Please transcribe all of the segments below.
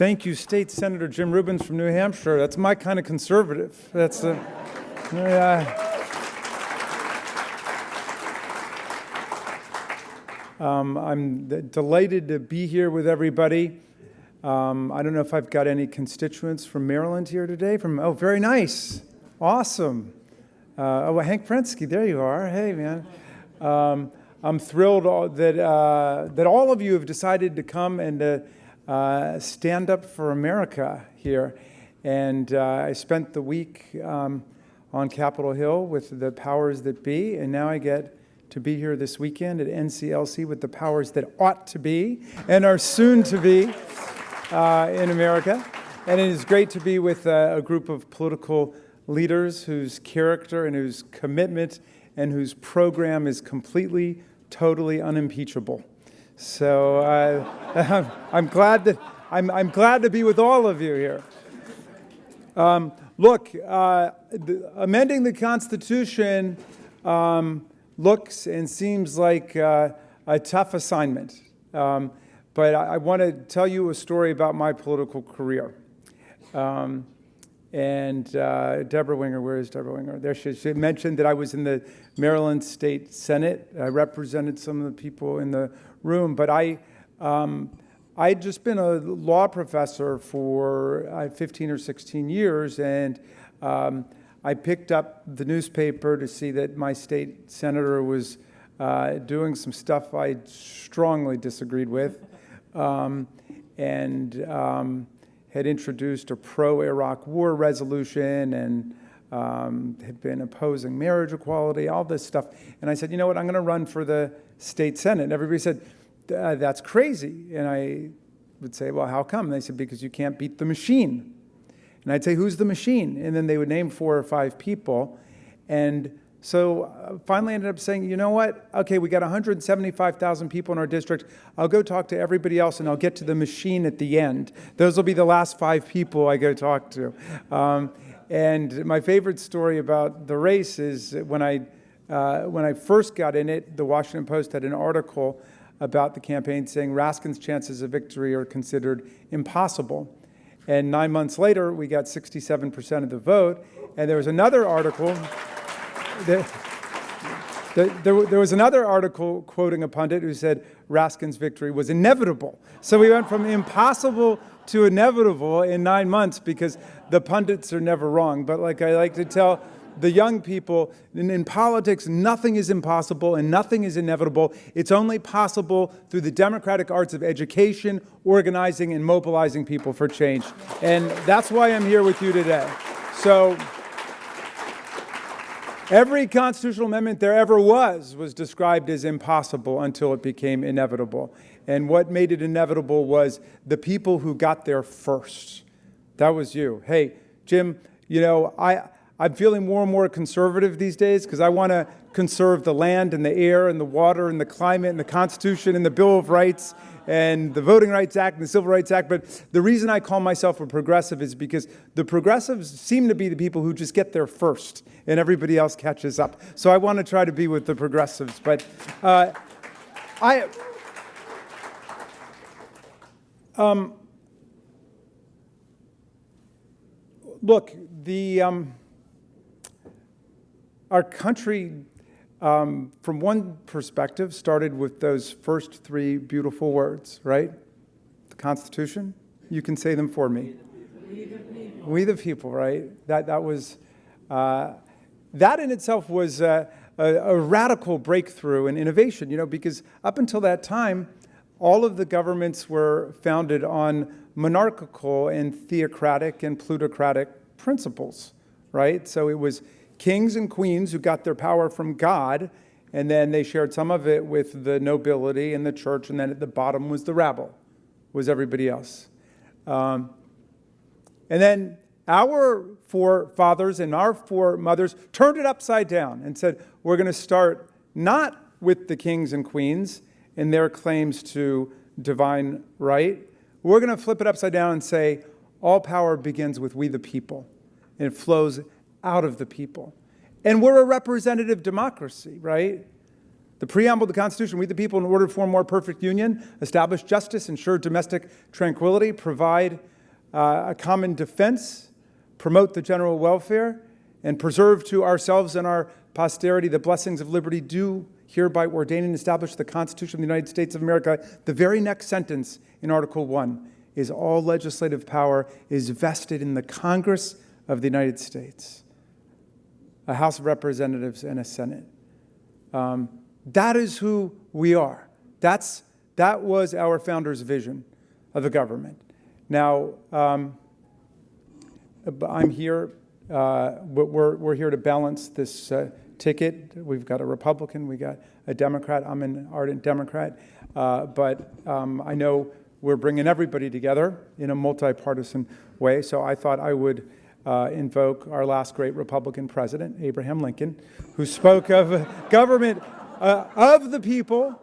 Thank you, State Senator Jim Rubins from New Hampshire. That's my kind of conservative. That's I'm delighted to be here with everybody. I don't know if I've got any constituents from Maryland here today. Oh, very nice. Awesome. Hank Prensky, there you are. Hey, man. I'm thrilled that all of you have decided to come and to stand up for America here. And I spent the week on Capitol Hill with the powers that be, and now I get to be here this weekend at NCLC with the powers that ought to be and are soon to be in America. And it is great to be with a group of political leaders whose character and whose commitment and whose program is completely, totally unimpeachable. So I'm glad to be with all of you here. Look, amending the Constitution looks and seems like a tough assignment. But I want to tell you a story about my political career. And Deborah Winger, where is Deborah Winger? There she mentioned that I was in the Maryland State Senate. I represented some of the people in the room, but I'd just been a law professor for 15 or 16 years, and I picked up the newspaper to see that my state senator was doing some stuff I strongly disagreed with, and had introduced a pro-Iraq war resolution and had been opposing marriage equality, all this stuff. And I said, you know what, I'm going to run for the state senate. And everybody said, that's crazy. And I would say, well, how come? And they said, because you can't beat the machine. And I'd say, who's the machine? And then they would name 4 or 5 people. And so finally ended up saying, you know what? Okay, we got 175,000 people in our district. I'll go talk to everybody else, and I'll get to the machine at the end. Those will be the last 5 people I go talk to. And my favorite story about the race is when I first got in it, the Washington Post had an article about the campaign saying Raskin's chances of victory are considered impossible. And 9 months later, we got 67% of the vote. And there was another article. There was another article quoting a pundit who said Raskin's victory was inevitable. So we went from impossible to inevitable in 9 months because the pundits are never wrong. But like I like to tell the young people, in politics, nothing is impossible and nothing is inevitable. It's only possible through the democratic arts of education, organizing, and mobilizing people for change. And that's why I'm here with you today. So every constitutional amendment there ever was described as impossible until it became inevitable. And what made it inevitable was the people who got there first. That was you. Hey, Jim, you know, I'm feeling more and more conservative these days because I want to conserve the land and the air and the water and the climate and the Constitution and the Bill of Rights and the Voting Rights Act and the Civil Rights Act. But the reason I call myself a progressive is because the progressives seem to be the people who just get there first and everybody else catches up. So I want to try to be with the progressives. But look, our country, from one perspective, started with those first 3 beautiful words, right? The Constitution. You can say them for me. We the people, right? That was that in itself was a radical breakthrough in innovation, you know, because up until that time, all of the governments were founded on monarchical and theocratic and plutocratic principles, right? So it was kings and queens who got their power from God, and then they shared some of it with the nobility and the church, and then at the bottom was the rabble, was everybody else. And then our forefathers and our foremothers turned it upside down and said, we're going to start not with the kings and queens and their claims to divine right. We're going to flip it upside down and say, all power begins with we the people, and it flows out of the people. And we're a representative democracy, right? The preamble of the Constitution, we the people, in order to form more perfect union, establish justice, ensure domestic tranquility, provide a common defense, promote the general welfare, and preserve to ourselves and our posterity the blessings of liberty, do hereby ordain and establish the Constitution of the United States of America. The very next sentence in Article 1 is all legislative power is vested in the Congress of the United States, a House of Representatives and a Senate. That is who we are. That was our founders' vision of the government. Now, I'm here. We're here to balance this ticket. We've got a Republican, we got a Democrat. I'm an ardent Democrat, but I know we're bringing everybody together in a multi-partisan way. So I thought I would invoke our last great Republican president, Abraham Lincoln, who spoke of government of the people,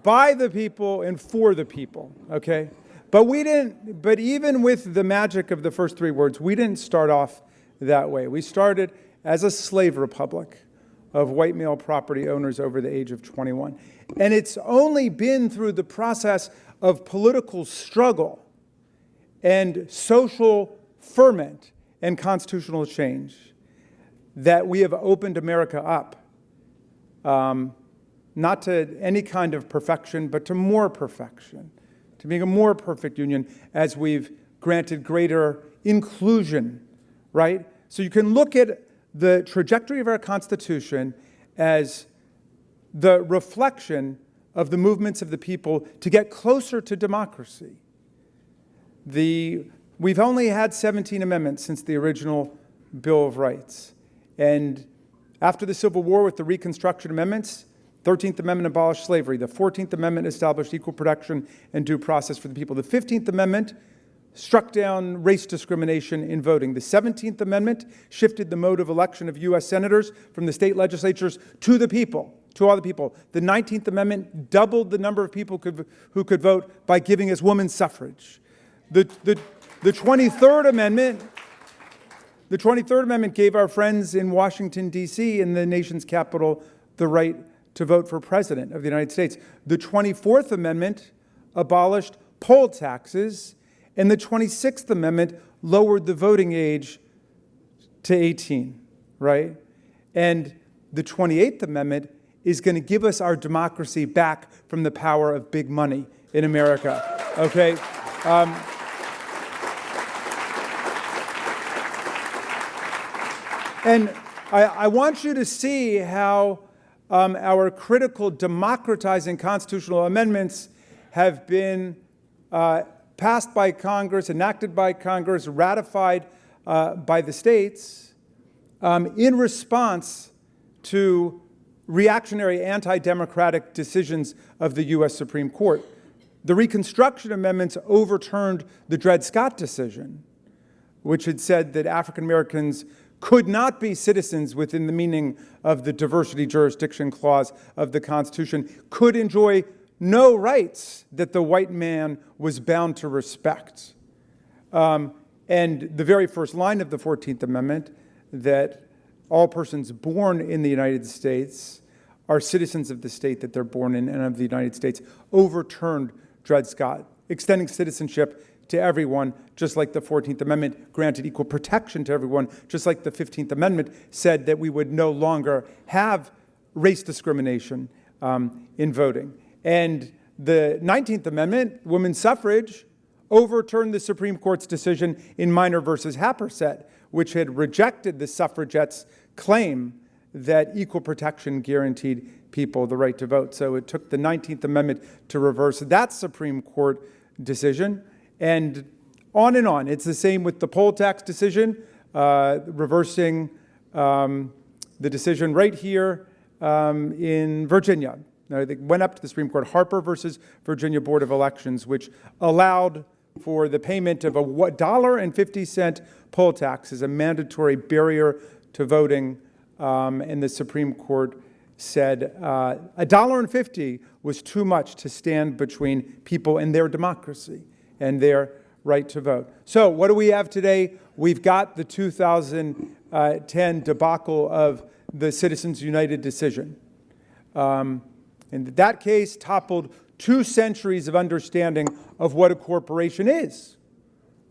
by the people, and for the people. Okay, but we didn't. But even with the magic of the first three words, we didn't start off that way. We started as a slave republic of white male property owners over the age of 21. And it's only been through the process of political struggle and social ferment and constitutional change that we have opened America up, not to any kind of perfection, but to more perfection, to being a more perfect union as we've granted greater inclusion, right? So you can look at the trajectory of our Constitution as the reflection of the movements of the people to get closer to democracy. We've only had 17 amendments since the original Bill of Rights. And after the Civil War with the Reconstruction Amendments, 13th Amendment abolished slavery. The 14th Amendment established equal protection and due process for the people. The 15th Amendment struck down race discrimination in voting. The 17th Amendment shifted the mode of election of U.S. senators from the state legislatures to the people, to all the people. The 19th Amendment doubled the number of people who could vote by giving us women's suffrage. The 23rd Amendment gave our friends in Washington, D.C., in the nation's capital, the right to vote for president of the United States. The 24th Amendment abolished poll taxes, and the 26th Amendment lowered the voting age to 18, right? And the 28th Amendment is going to give us our democracy back from the power of big money in America, okay? And I want you to see how our critical democratizing constitutional amendments have been passed by Congress, enacted by Congress, ratified by the states in response to reactionary anti-democratic decisions of the U.S. Supreme Court. The Reconstruction Amendments overturned the Dred Scott decision, which had said that African Americans could not be citizens within the meaning of the diversity jurisdiction clause of the Constitution, could enjoy no rights that the white man was bound to respect. And the very first line of the 14th Amendment, that all persons born in the United States are citizens of the state that they're born in and of the United States, overturned Dred Scott, extending citizenship to everyone, just like the 14th Amendment granted equal protection to everyone, just like the 15th Amendment said that we would no longer have race discrimination in voting. And the 19th Amendment, women's suffrage, overturned the Supreme Court's decision in Minor versus Happersett, which had rejected the suffragettes' claim that equal protection guaranteed people the right to vote. So it took the 19th Amendment to reverse that Supreme Court decision. And on. It's the same with the poll tax decision, reversing the decision right here in Virginia. Now, they went up to the Supreme Court, Harper versus Virginia Board of Elections, which allowed for the payment of a $1.50 poll tax as a mandatory barrier to voting. And the Supreme Court said $1.50 was too much to stand between people and their democracy and their right to vote. So what do we have today? We've got the 2010 debacle of the Citizens United decision. And that case toppled 2 centuries of understanding of what a corporation is,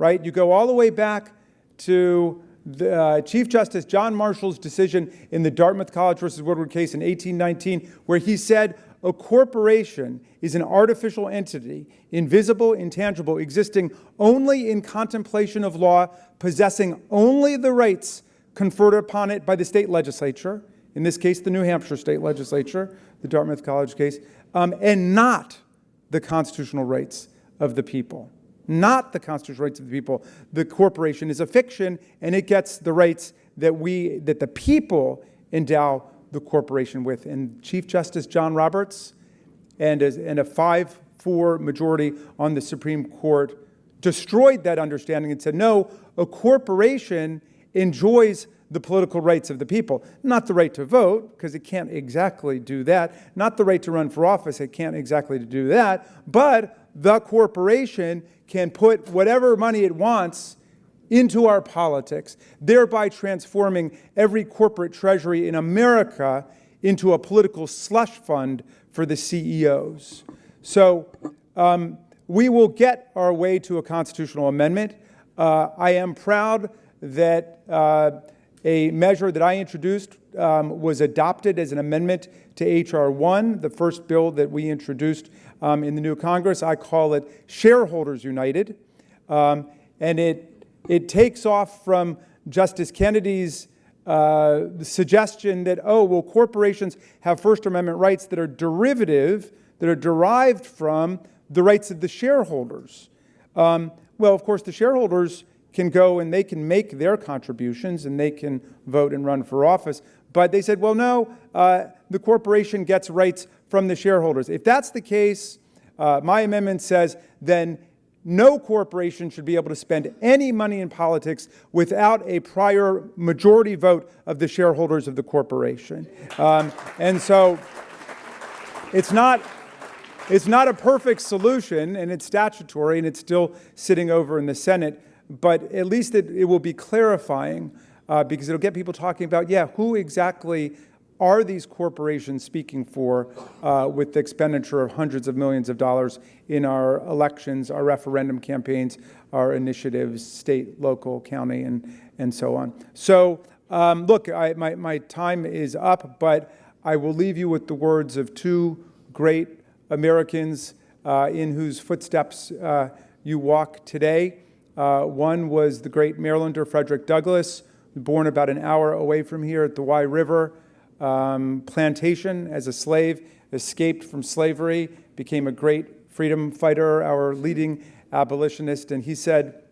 right? You go all the way back to the, Chief Justice John Marshall's decision in the Dartmouth College versus Woodward case in 1819, where he said, a corporation is an artificial entity, invisible, intangible, existing only in contemplation of law, possessing only the rights conferred upon it by the state legislature, in this case, the New Hampshire state legislature, the Dartmouth College case, and not the constitutional rights of the people. Not the constitutional rights of the people. The corporation is a fiction, and it gets the rights that the people endow the corporation with. And Chief Justice John Roberts and a 5-4 majority on the Supreme Court destroyed that understanding and said, no, a corporation enjoys the political rights of the people. Not the right to vote, because it can't exactly do that. Not the right to run for office, it can't exactly do that. But the corporation can put whatever money it wants into our politics, thereby transforming every corporate treasury in America into a political slush fund for the CEOs. So we will get our way to a constitutional amendment. I am proud that a measure that I introduced was adopted as an amendment to H.R. 1, the first bill that we introduced in the new Congress. I call it Shareholders United. And it takes off from Justice Kennedy's suggestion that, oh, well, corporations have First Amendment rights that are derivative, that are derived from the rights of the shareholders. Well, of course, the shareholders can go and they can make their contributions and they can vote and run for office. But they said, well, no, the corporation gets rights from the shareholders. If that's the case, my amendment says, then no corporation should be able to spend any money in politics without a prior majority vote of the shareholders of the corporation. And so it's not a perfect solution, and it's statutory, and it's still sitting over in the Senate, but at least it will be clarifying because it'll get people talking about, yeah, who exactly are these corporations speaking for with the expenditure of hundreds of millions of dollars in our elections, our referendum campaigns, our initiatives, state, local, county, and so on. So look, my time is up, but I will leave you with the words of two great Americans in whose footsteps you walk today. One was the great Marylander Frederick Douglass, born about an hour away from here at the Wye River plantation as a slave, escaped from slavery, became a great freedom fighter, our leading abolitionist. And he said,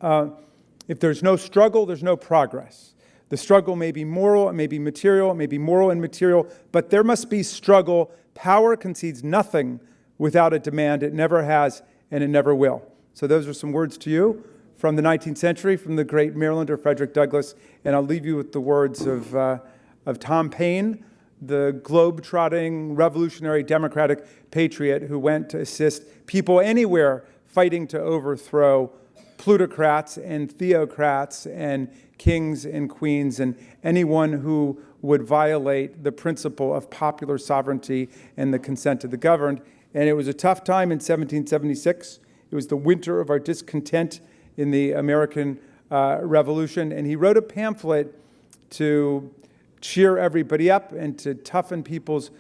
if there's no struggle, there's no progress. The struggle may be moral, it may be material, it may be moral and material, but there must be struggle. Power concedes nothing without a demand. It never has, and it never will. So those are some words to you from the 19th century, from the great Marylander Frederick Douglass. And I'll leave you with the words of Tom Paine, the globe-trotting, revolutionary, democratic patriot who went to assist people anywhere fighting to overthrow plutocrats and theocrats and kings and queens and anyone who would violate the principle of popular sovereignty and the consent of the governed. And it was a tough time in 1776. It was the winter of our discontent in the American Revolution. And he wrote a pamphlet to cheer everybody up and to toughen people's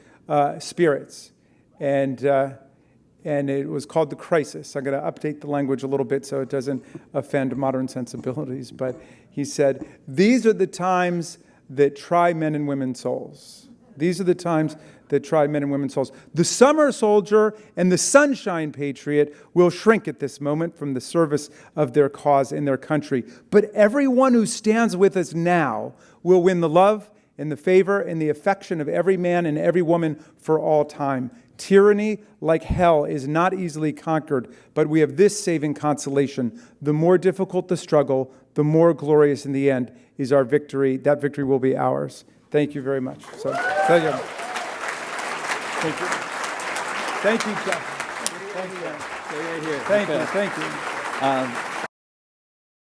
spirits. And it was called The Crisis. I'm going to update the language a little bit so it doesn't offend modern sensibilities. But he said, these are the times that try men and women's souls. These are the times that try men and women's souls. The summer soldier and the sunshine patriot will shrink at this moment from the service of their cause in their country. But everyone who stands with us now will win the love and the favor and the affection of every man and every woman for all time. Tyranny, like hell, is not easily conquered, but we have this saving consolation. The more difficult the struggle, the more glorious in the end is our victory. That victory will be ours. Thank you very much. So, thank you. Thank you. Thank you, Jeff. Thank you. Stay right here. Thank you. Thank you.